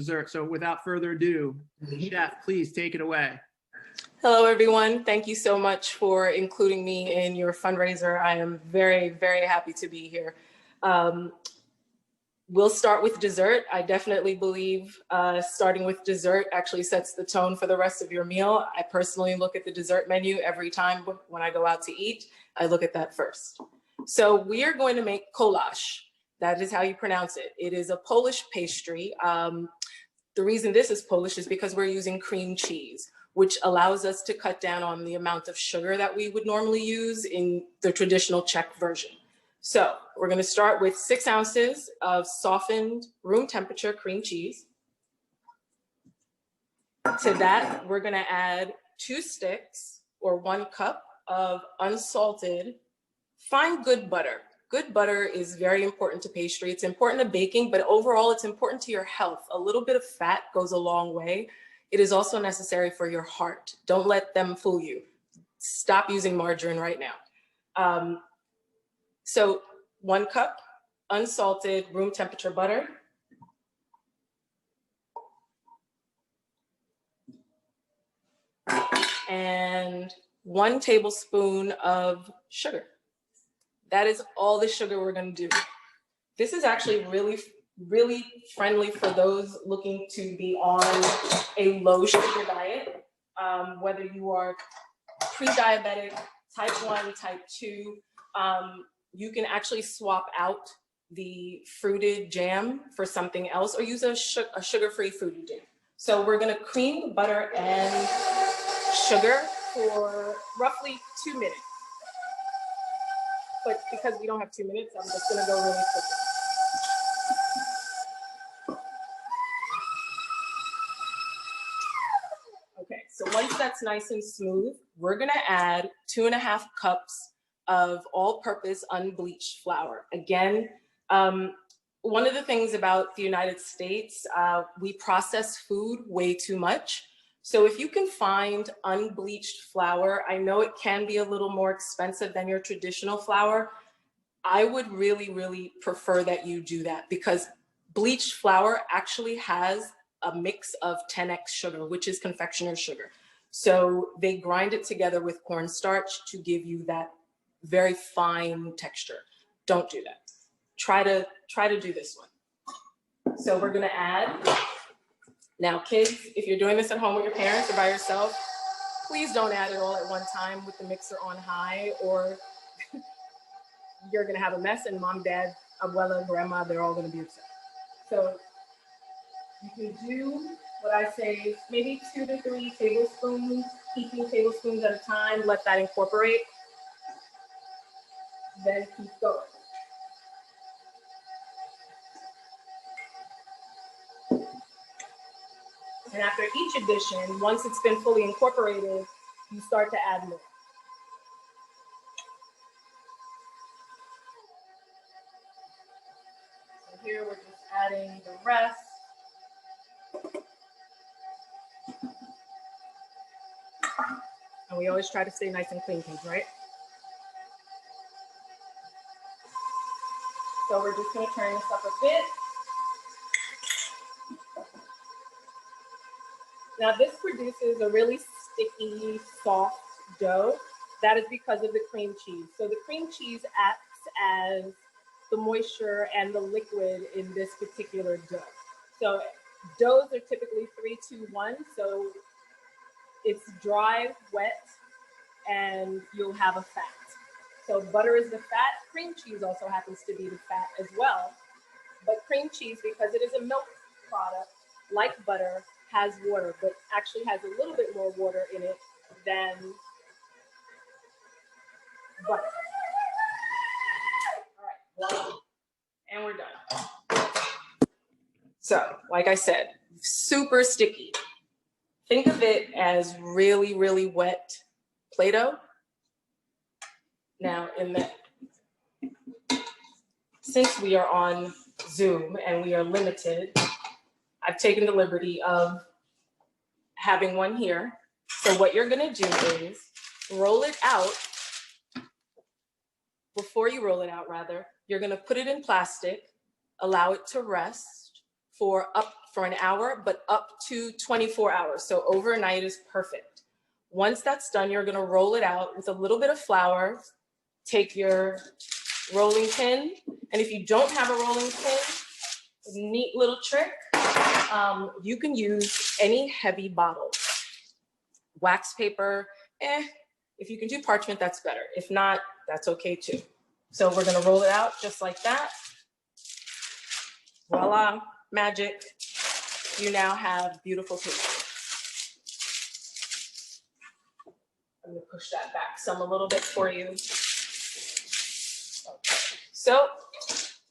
dessert. So without further ado, Chef, please take it away. Hello, everyone. Thank you so much for including me in your fundraiser. I am very, very happy to be here. We'll start with dessert. I definitely believe starting with dessert actually sets the tone for the rest of your meal. I personally look at the dessert menu every time when I go out to eat. I look at that first. So we are going to make kolache. That is how you pronounce it. It is a Polish pastry. The reason this is Polish is because we're using cream cheese, which allows us to cut down on the amount of sugar that we would normally use in the traditional Czech version. So we're going to start with 6 ounces of softened room temperature cream cheese. To that, we're going to add 2 sticks or 1 cup of unsalted, fine good butter. Good butter is very important to pastry. It's important to baking, but overall it's important to your health. A little bit of fat goes a long way. It is also necessary for your heart. Don't let them fool you. Stop using margarine right now. So 1 cup unsalted room temperature butter. And 1 tablespoon of sugar. That is all the sugar we're going to do. This is actually really friendly for those looking to be on a low sugar diet, whether you are pre-diabetic, type 1, type 2. You can actually swap out the fruited jam for something else or use a sugar-free fruited jam. So we're going to cream the butter and sugar for roughly 2 minutes. But because we don't have 2 minutes, I'm just going to go really quickly. Okay, so once that's nice and smooth, we're going to add 2.5 cups of all-purpose unbleached flour. Again, one of the things about the United States, we process food way too much. So if you can find unbleached flour, I know it can be a little more expensive than your traditional flour. I would really prefer that you do that because bleached flour actually has a mix of 10x sugar, which is confectioner's sugar. So they grind it together with cornstarch to give you that very fine texture. Don't do that. Try to do this one. So we're gonna add. Now, kids, if you're doing this at home with your parents or by yourself, please don't add it all at one time with the mixer on high, or you're gonna have a mess and mom, dad, abuela, grandma, they're all gonna be upset. So you can do what I say, maybe 2 to 3 tablespoons, heaping tablespoons at a time, let that incorporate, then keep going. And after each addition, once it's been fully incorporated, you start to add more. So here we're just adding the rest. And we always try to stay nice and clean, kids, right? So we're just gonna turn this up a bit. Now this produces a really sticky, soft dough. That is because of the cream cheese. So the cream cheese acts as the moisture and the liquid in this particular dough. So doughs are typically 3-2-1. So it's dry, wet, and you'll have a fat. So butter is the fat. Cream cheese also happens to be the fat as well. But cream cheese, because it is a milk product, like butter, has water, but actually has a little bit more water in it than butter. All right, and we're done. So, like I said, super sticky. Think of it as really wet Play-Doh. Now, since we are on Zoom and we are limited, I've taken the liberty of having one here. So what you're gonna do is roll it out. Before you roll it out, rather, you're gonna put it in plastic, allow it to rest for up for an hour, but up to 24 hours. So overnight is perfect. Once that's done, you're gonna roll it out with a little bit of flour. Take your rolling pin, and if you don't have a rolling pin, a neat little trick, you can use any heavy bottle. Wax paper, if you can do parchment, that's better. If not, that's okay too. So we're gonna roll it out just like that. Voila, magic. You now have beautiful pastry. I'm gonna push that back some a little bit for you. Okay. So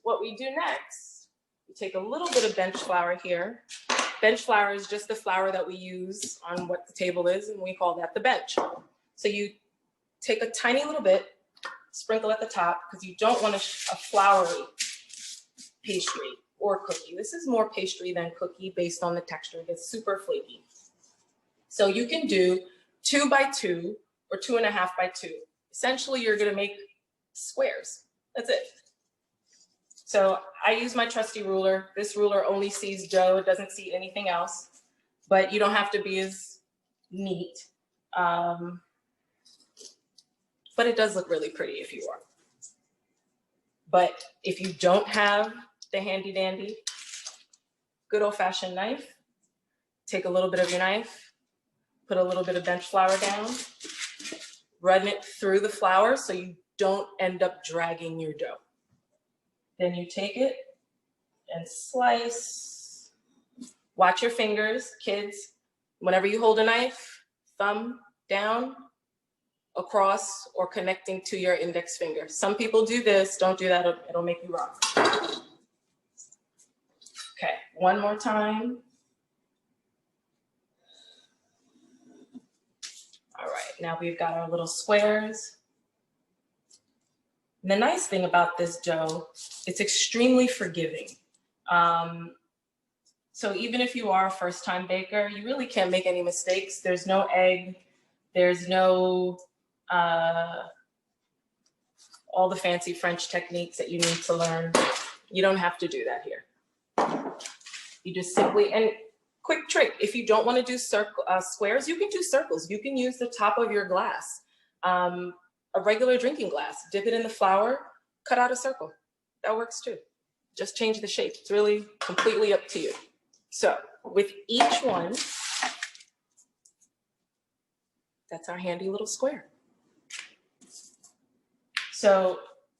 what we do next, we take a little bit of bench flour here. Bench flour is just the flour that we use on what the table is, and we call that the bench. So you take a tiny little bit, sprinkle at the top, because you don't want a floury pastry or cookie. This is more pastry than cookie based on the texture. It gets super flaky. So you can do 2 by 2 or 2.5 by 2. Essentially, you're gonna make squares. That's it. So I use my trusty ruler. This ruler only sees dough. It doesn't see anything else, but you don't have to be as neat. But it does look really pretty if you are. But if you don't have the handy dandy, good old fashioned knife, take a little bit of your knife, put a little bit of bench flour down, run it through the flour so you don't end up dragging your dough. Then you take it and slice. Watch your fingers, kids. Whenever you hold a knife, thumb down, across, or connecting to your index finger. Some people do this. Don't do that. It'll make you rock. Okay, one more time. All right, now we've got our little squares. And the nice thing about this dough, it's extremely forgiving. So even if you are a first-time baker, you really can't make any mistakes. There's no egg, there's no all the fancy French techniques that you need to learn. You don't have to do that here. You just simply, and quick trick, if you don't want to do squares, you can do circles. You can use the top of your glass. A regular drinking glass, dip it in the flour, cut out a circle. That works too. Just change the shape. It's really completely up to you. So with each one, that's our handy little square. So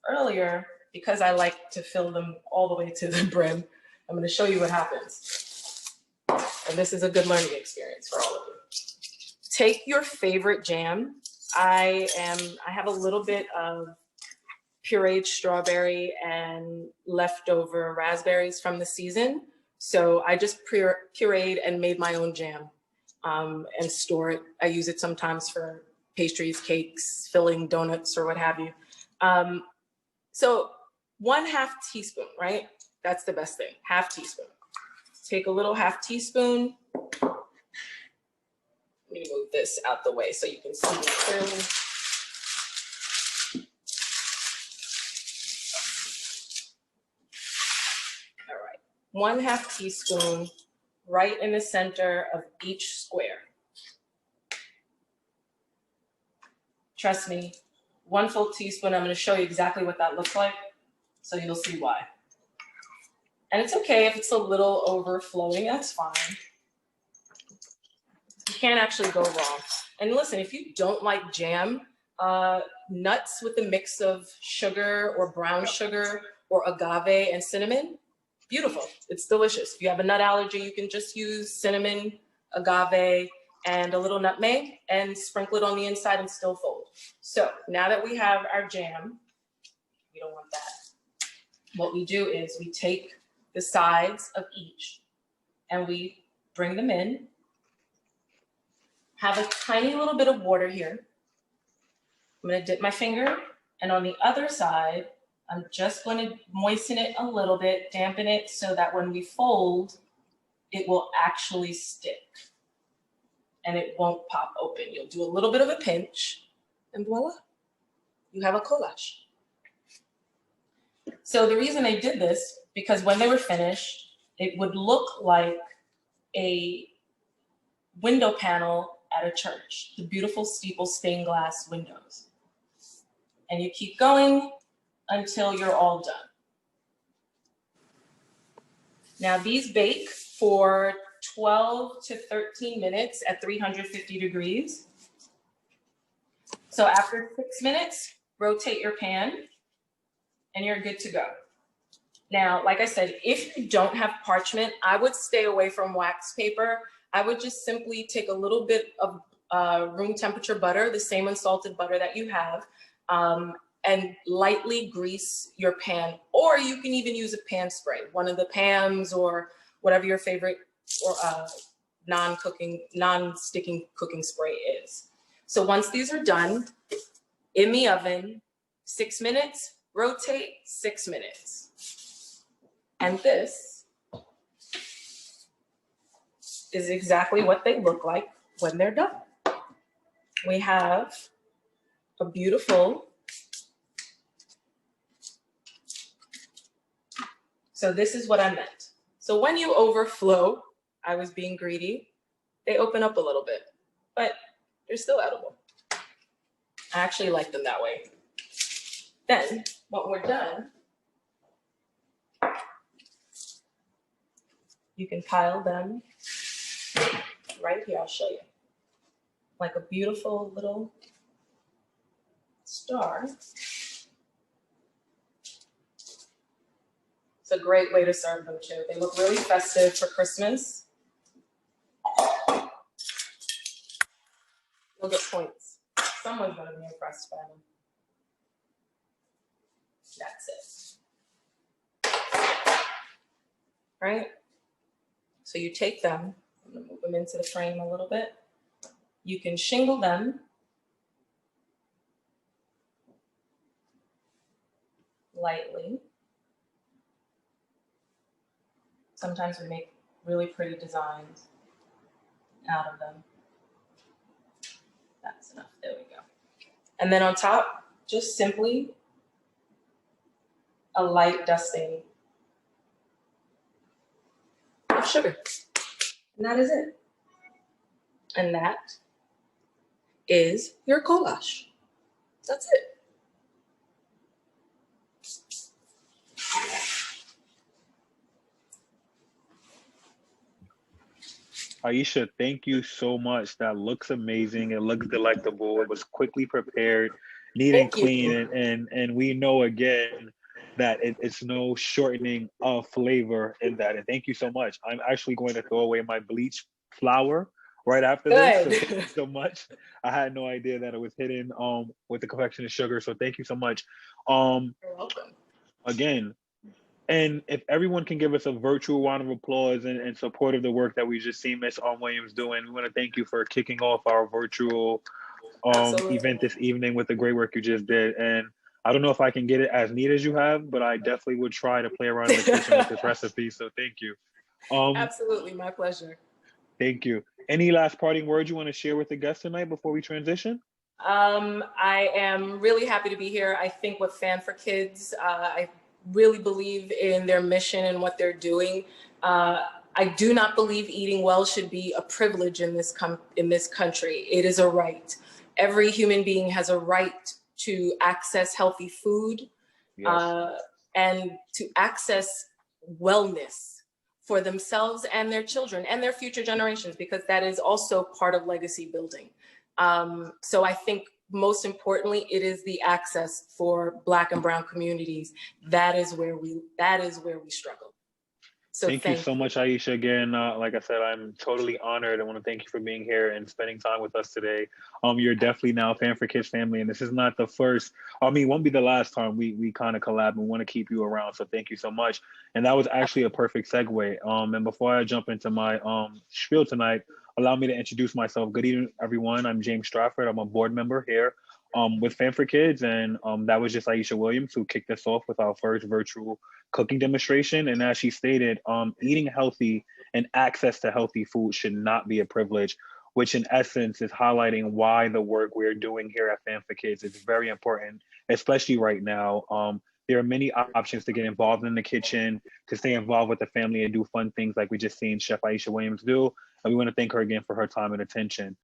earlier, because I like to fill them all the way to the brim, I'm going to show you what happens. And this is a good learning experience for all of you. Take your favorite jam. I have a little bit of pureed strawberry and leftover raspberries from the season. So I just pureed and made my own jam and store it. I use it sometimes for pastries, cakes, filling donuts, or what have you. So 1/2 teaspoon, right? That's the best thing, 1/2 teaspoon. Take a little 1/2 teaspoon. Let me move this out the way so you can see it clearly. All right, 1/2 teaspoon right in the center of each square. Trust me, 1 full teaspoon, I'm gonna show you exactly what that looks like, so you'll see why. And it's okay if it's a little overflowing, that's fine. You can't actually go wrong. And listen, if you don't like jam, nuts with a mix of sugar or brown sugar or agave and cinnamon, beautiful. It's delicious. If you have a nut allergy, you can just use cinnamon, agave, and a little nutmeg and sprinkle it on the inside and still fold. So now that we have our jam, we don't want that. What we do is we take the sides of each and we bring them in. Have a tiny little bit of water here. I'm gonna dip my finger, and on the other side, I'm just gonna moisten it a little bit, dampen it so that when we fold, it will actually stick and it won't pop open. You'll do a little bit of a pinch and voila, you have a collage. So the reason they did this, because when they were finished, it would look like a window panel at a church, the beautiful steeple stained glass windows. And you keep going until you're all done. Now these bake for 12 to 13 minutes at 350 degrees. So after 6 minutes, rotate your pan and you're good to go. Now, like I said, if you don't have parchment, I would stay away from wax paper. I would just simply take a little bit of room temperature butter, the same unsalted butter that you have, and lightly grease your pan. Or you can even use a pan spray, one of the Pams or whatever your favorite or non-sticking cooking spray is. So once these are done, in the oven, 6 minutes, rotate, 6 minutes. And this is exactly what they look like when they're done. We have a beautiful, so this is what I meant. So when you overflow, I was being greedy, they open up a little bit, but they're still edible. I actually like them that way. Then, when we're done, you can pile them right here. I'll show you. Like a beautiful little star. It's a great way to serve them too. They look really festive for Christmas. You'll get points. Someone's gonna be impressed by them. That's it. Right? So you take them, I'm gonna move them into the frame a little bit. You can shingle them lightly. Sometimes we make really pretty designs out of them. That's enough, there we go. And then on top, just simply a light dusting of sugar. And that is it. And that is your goulash. That's it. Iesha, thank you so much. That looks amazing. It looks delectable. It was quickly prepared, neat and clean. And we know again that it's no shortening of flavor in that. And thank you so much. I'm actually going to throw away my bleach flour right after this. So thank you so much. I had no idea that it was hidden with the confection of sugar. So thank you so much. You're welcome. Again, and if everyone can give us a virtual round of applause and support of the work that we just seen Miss Williams doing, we want to thank you for kicking off our virtual event this evening with the great work you just did. And I don't know if I can get it as neat as you have, but I definitely would try to play around in the kitchen with this recipe. So thank you. Absolutely, my pleasure. Thank you. Any last parting words you want to share with the guests tonight before we transition? I am really happy to be here. I think with FAN4Kids, I really believe in their mission and what they're doing. I do not believe eating well should be a privilege in this country. It is a right. Every human being has a right to access healthy food, yes, and to access wellness for themselves and their children and their future generations, because that is also part of legacy building. So I think most importantly, it is the access for Black and Brown communities. That is where we struggle. So thank you so much, Iesha. Again, like I said, I'm totally honored. I want to thank you for being here and spending time with us today. You're definitely now a FAN4Kids family, and this is not the first. I mean, it won't be the last time we kind of collab, and want to keep you around. So thank you so much. And that was actually a perfect segue. And before I jump into my spiel tonight, allow me to introduce myself. Good evening, everyone. I'm James Stratford. I'm a board member here with FAN4Kids, and that was just Iesha Williams who kicked us off with our first virtual cooking demonstration. And as she stated, eating healthy and access to healthy food should not be a privilege, which in essence is highlighting why the work we're doing here at FAN4Kids is very important, especially right now. there are many options to get involved in the kitchen, to stay involved with the family and do fun things like we just seen Chef Iesha Williams do. And we want to thank her again for her time and attention.